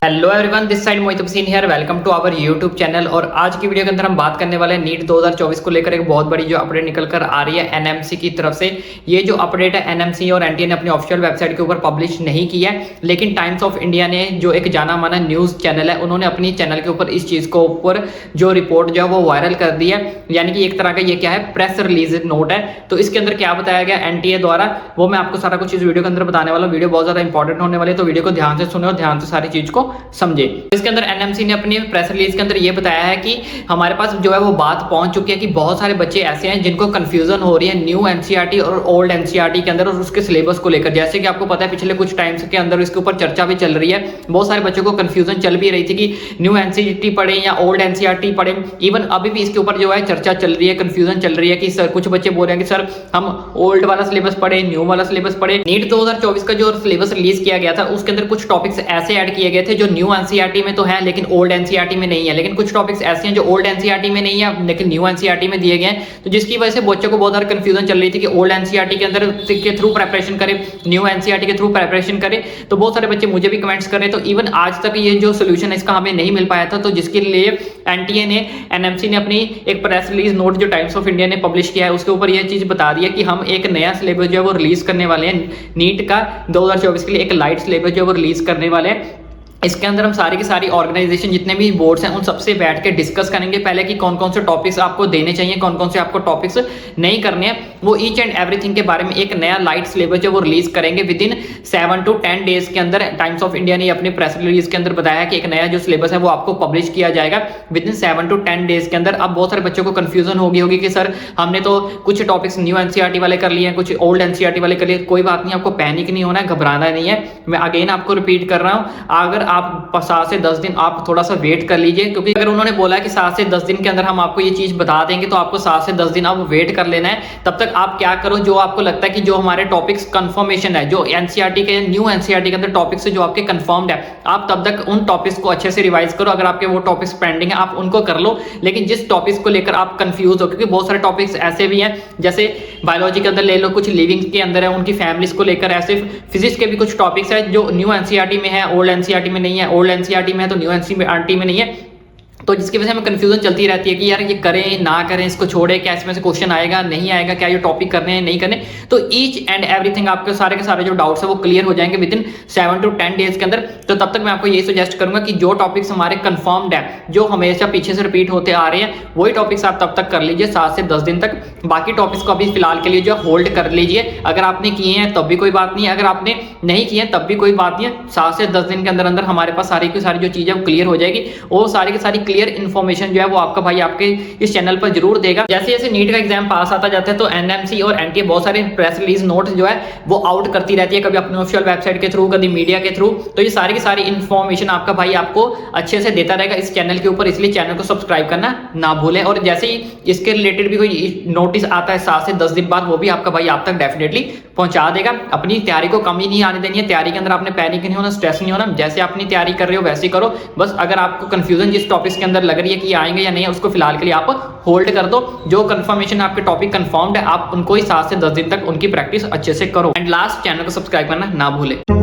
Hello everyone, this side Mohit Hussain here. Welcome to our YouTube channel. और आज की video के अंदर हम बात करने वाले हैं नीट 2024 को लेकर एक बहुत बड़ी जो अपडेट निकल कर आ रही है एनएमसी की तरफ से। ये जो अपडेट है एनएमसी और एनटीए ने अपनी ऑफिशियल वेबसाइट के ऊपर पब्लिश नहीं किया है, लेकिन टाइम्स ऑफ इंडिया ने जो एक जाना माना न्यूज चैनल है उन्होंने अपनी चैनल के ऊपर इस चीज को ऊपर जो रिपोर्ट जो है वो वायरल कर दी है। यानी कि एक तरह का ये क्या है, प्रेस रिलीज नोट है। तो इसके अंदर क्या बताया गया एनटीए द्वारा, वो मैं आपको सारा कुछ इस वीडियो के अंदर बताने वाला हूँ। वीडियो बहुत ज्यादा इंपॉर्टेंट होने वाली है, तो वीडियो को ध्यान से सुने और ध्यान से सारी चीज को समझे। इसके अंदर एनएमसी ने अपनी प्रेस रिलीज के अंदर ये बताया है कि हमारे पास जो है वो बात पहुंच चुकी है कि बहुत सारे बच्चे ऐसे हैं जिनको कंफ्यूजन हो रही है न्यू एनसीईआरटी और ओल्ड एनसीईआरटी के अंदर और उसके सिलेबस को लेकर। जैसे कि आपको पता है पिछले कुछ टाइम्स के अंदर इसके ऊपर चर्चा भी चल रही है। बहुत सारे बच्चों को कंफ्यूजन चल भी रही थी कि न्यू एनसीईआरटी पढ़े या ओल्ड एनसीईआरटी पढ़े। इवन अभी भी इसके ऊपर जो है चर्चा चल रही है, कंफ्यूजन चल रही है कि सर, कुछ बच्चे बोल रहे हैं कि सर हम ओल्ड वाला सिलेबस पढ़े, न्यू वाला सिलेबस पढ़े। नीट 2024 का जो सिलेबस रिलीज किया गया था उसके अंदर कुछ टॉपिक्स ऐसे ऐड किए गए थे जो न्यू एनसीईआरटी में तो है लेकिन ओल्ड एनसीईआरटी में नहीं है। लेकिन कुछ टॉपिक्स ऐसे हैं जो ओल्ड एनसीईआरटी में नहीं है लेकिन न्यू एनसीईआरटी में दिए गए हैं। तो जिसकी वजह से बच्चों को बहुत ज्यादा कंफ्यूजन चल रही थी कि ओल्ड एनसीईआरटी के अंदर के थ्रू प्रिपरेशन करें, न्यू एनसीईआरटी के थ्रू प्रिपरेशन करें। तो बहुत सारे बच्चे मुझे भी कमेंट्स कर रहे। तो इवन आज तक ये जो सोल्यूशन है इसका हमें नहीं मिल पाया था। तो जिसके लिए एनटीए ने, एनएमसी ने अपनी एक प्रेस रिलीज नोट जो टाइम्स ऑफ इंडिया ने पब्लिश किया है उसके ऊपर यह चीज बता दी है कि हम एक नया सिलेबस जो है वो रिलीज करने वाले हैं। नीट का 2024 के लिए एक लाइट सिलेबस जो है वो रिलीज करने वाले हैं। इसके अंदर हम सारी की सारी ऑर्गेनाइजेशन जितने भी बोर्ड्स हैं उन सबसे बैठ के डिस्कस करेंगे पहले कि कौन कौन से टॉपिक्स आपको देने चाहिए, कौन कौन से आपको टॉपिक्स नहीं करने हैं। वो ईच एंड एवरीथिंग के बारे में एक नया लाइट सिलेबस जो वो रिलीज करेंगे विद इन 7 to 10 डेज के अंदर। टाइम्स ऑफ इंडिया ने अपने प्रेस रिलीज के अंदर बताया कि एक नया जो सिलेबस है वो आपको पब्लिश किया जाएगा विद इन 7 to 10 डेज के अंदर। अब बहुत सारे बच्चों को कंफ्यूजन होगी कि सर हमने तो कुछ टॉपिक्स न्यू एनसीईआरटी वाले कर लिए हैं, कुछ ओल्ड एनसीईआरटी वाले कर लिए। कोई बात नहीं, आपको पैनिक नहीं होना है, घबराना नहीं है। मैं अगेन आपको रिपीट कर रहा हूँ, अगर आप 7 से 10 दिन आप थोड़ा सा वेट कर लीजिए, क्योंकि अगर उन्होंने बोला है कि 7 से 10 दिन के अंदर हम आपको ये चीज बता देंगे तो आपको 7 से 10 दिन आप वेट कर लेना है। तब तक आप क्या करो, जो आपको लगता है कि जो हमारे टॉपिक्स कंफर्मेशन है, जो एनसीईआरटी के न्यू एनसीईआरटी के अंदर टॉपिक्स जो आपके कंफर्म्ड है, आप तब तक उन टॉपिक्स को अच्छे से रिवाइज करो। अगर आपके वो टॉपिक्स पेंडिंग है आप उनको कर लो, लेकिन जिस टॉपिक्स को लेकर आप कंफ्यूज हो, क्योंकि बहुत सारे टॉपिक्स ऐसे भी हैं जैसे बायोलॉजी के अंदर ले लो, कुछ लिविंग के अंदर है उनकी फैमिलीज को लेकर, ऐसे फिजिक्स के भी कुछ टॉपिक्स है जो न्यू एनसीईआरटी में है, ओल्ड एनसीईआरटी में नहीं है, ओल्ड एनसीईआरटी में है तो न्यू एनसीईआरटी में नहीं है। तो जिसकी वजह से हमें कंफ्यूजन चलती रहती है कि यार ये करें ना करें, इसको छोड़े, क्या इसमें से क्वेश्चन आएगा नहीं आएगा, क्या ये टॉपिक करने हैं नहीं करने। तो ईच एंड एवरीथिंग आपके सारे के सारे जो डाउट्स है वो क्लियर हो जाएंगे विद इन 7 to 10 डेज के अंदर। तो तब तक मैं आपको ये सजेस्ट करूंगा कि जो टॉपिक्स हमारे कंफर्म्ड है, जो हमेशा पीछे से रिपीट होते आ रहे हैं, वही टॉपिक्स आप तब तक कर लीजिए 7 से 10 दिन तक। बाकी टॉपिक्स को अभी फिलहाल के लिए जो होल्ड कर लीजिए। अगर आपने किए हैं तब भी कोई बात नहीं है, अगर आपने नहीं किए हैं तब भी कोई बात नहीं है। 7 से 10 दिन के अंदर अंदर हमारे पास सारी की सारी जो चीजें वो क्लियर हो जाएगी। और सारी की सारी क्लियर इन्फॉर्मेशन जो है वो आपका भाई आपके इस चैनल पर जरूर देगा। जैसे जैसे नीट का एग्जाम पास आता जाता है तो एनएमसी और एनटीए बहुत सारे प्रेस रिलीज नोट जो है वो आउट करती रहती है, कभी अपनी ऑफिशियल वेबसाइट के थ्रू, कभी मीडिया के थ्रू। तो ये सारी की सारी इन्फॉर्मेशन आपका भाई आपको अच्छे से देता रहेगा इस चैनल के ऊपर, इसलिए चैनल को सब्सक्राइब करना ना भूलें। और जैसे ही इसके रिलेटेड भी कोई नोटिस आता है 7 से 10 दिन बाद, वो भी आपका भाई आप तक डेफिनेटली पहुंचा देगा। अपनी तैयारी को कमी नहीं आने देनी है, तैयारी के अंदर आपने पैनिक नहीं होना, स्ट्रेस नहीं होना। जैसे अपनी तैयारी कर रहे हो वैसे करो बस। अगर आपको कंफ्यूजन जिस टॉपिक्स के अंदर लग रही है कि आएंगे या नहीं है, उसको फिलहाल के लिए आप होल्ड कर दो। जो कंफर्मेशन आपके टॉपिक कंफर्म्ड है आप उनको ही 7 से 10 दिन तक उनकी प्रैक्टिस अच्छे से करो। एंड लास्ट, चैनल को सब्सक्राइब करना ना भूले।